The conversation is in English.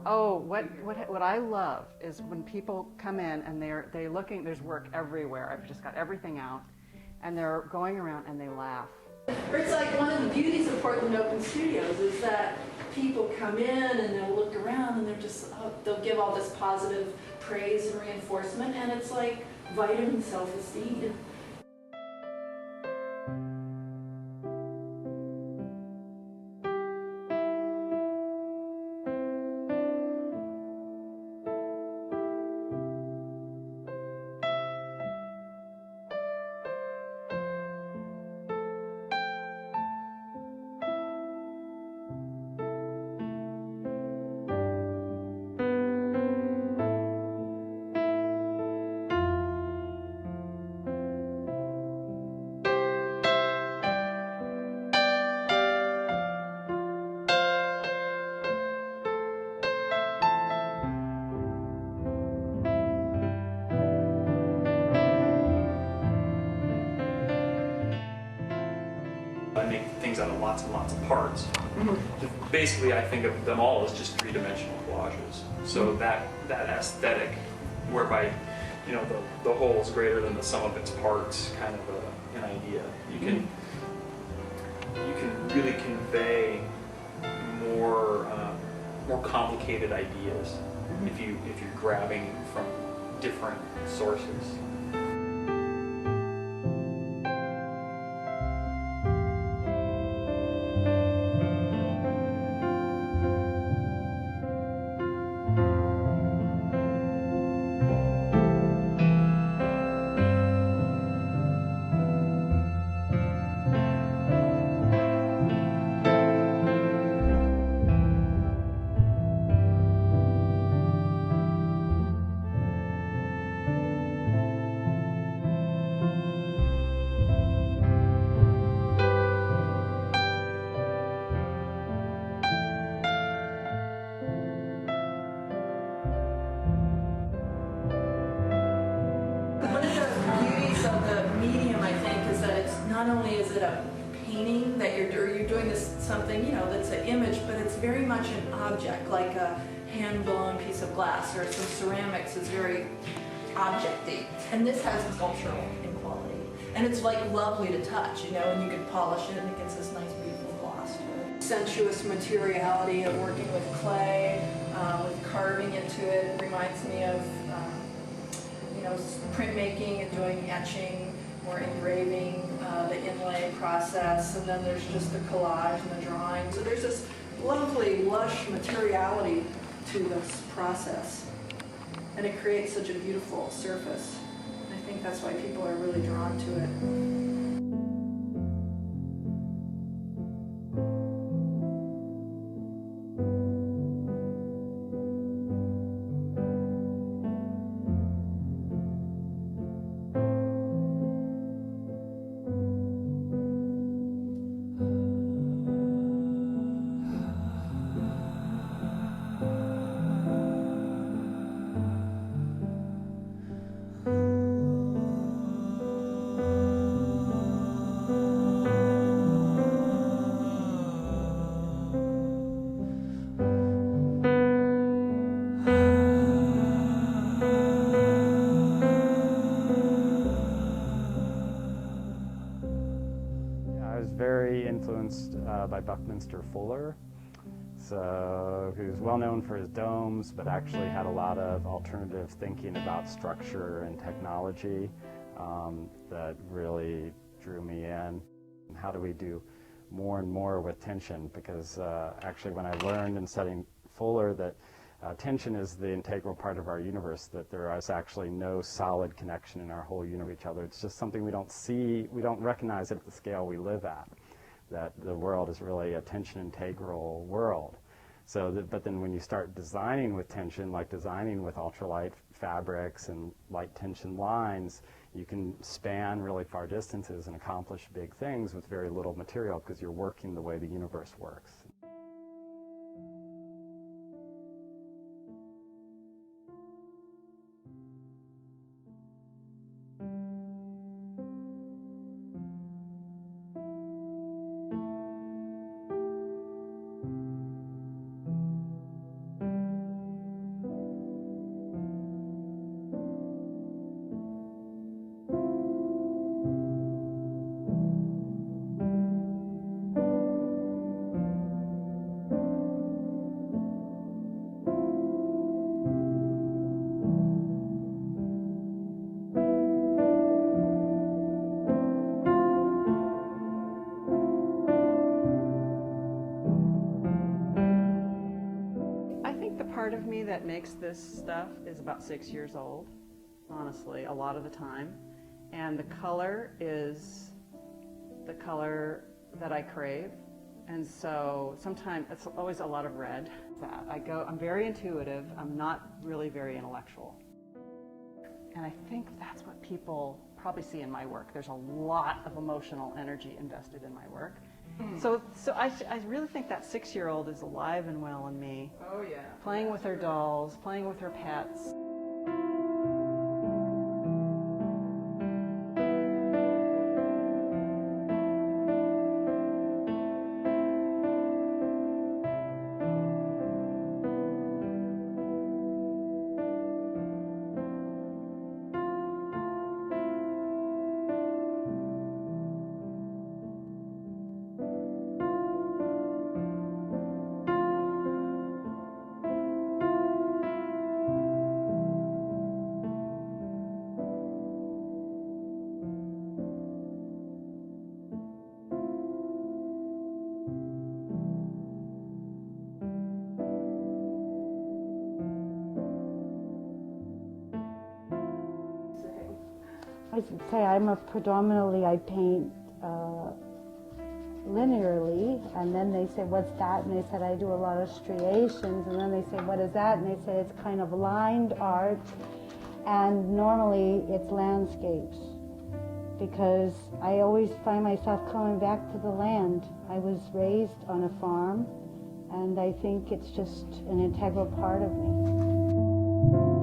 Oh, what I love is when people come in and they're looking. There's work everywhere. I've just got everything out, and they're going around and they laugh. It's like one of the beauties of Portland Open Studios is that people come in and they'll look around and they're just, they'll give all this positive praise and reinforcement, and it's like vitamin self-esteem. I make things out of lots and lots of parts. Basically, I think of them all as just three-dimensional collages. So that aesthetic, whereby the whole is greater than the sum of its parts, kind of an idea. You can really convey more complicated ideas if you're grabbing from different sources. Not only is it a painting that you're doing this something, that's an image, but it's very much an object, like a hand-blown piece of glass or some ceramics is very objecty. And this has sculptural in quality. And it's like lovely to touch, and you can polish it and it gets this nice, beautiful gloss to it. Sensuous materiality of working with clay, with carving into it. It reminds me of, printmaking and doing etching or engraving, the inlay process, and then there's just the collage and the drawing. So there's this lovely, lush materiality to this process, and it creates such a beautiful surface. I think that's why people are really drawn to it. Very influenced by Buckminster Fuller, who's well known for his domes, but actually had a lot of alternative thinking about structure and technology that really drew me in. How do we do more and more with tension? Because actually when I learned in studying Fuller that tension is the integral part of our universe, that there is actually no solid connection in our whole universe with each other. It's just something we don't see, we don't recognize it at the scale we live at, that the world is really a tension integral world. But then when you start designing with tension, like designing with ultralight fabrics and light tension lines, you can span really far distances and accomplish big things with very little material because you're working the way the universe works. part of me that makes this stuff is about 6 years old, honestly, a lot of the time. And the color is the color that I crave. And so sometimes it's always a lot of red. I'm very intuitive. I'm not really very intellectual. And I think that's what people probably see in my work. There's a lot of emotional energy invested in my work. So I really think that 6-year-old is alive and well in me. Oh yeah. Playing with her dolls, playing with her pets. I should say I paint linearly, and then they say, what's that? And they said, I do a lot of striations, and then they say, what is that? And they say, it's kind of lined art, and normally it's landscapes, because I always find myself coming back to the land. I was raised on a farm, and I think it's just an integral part of me.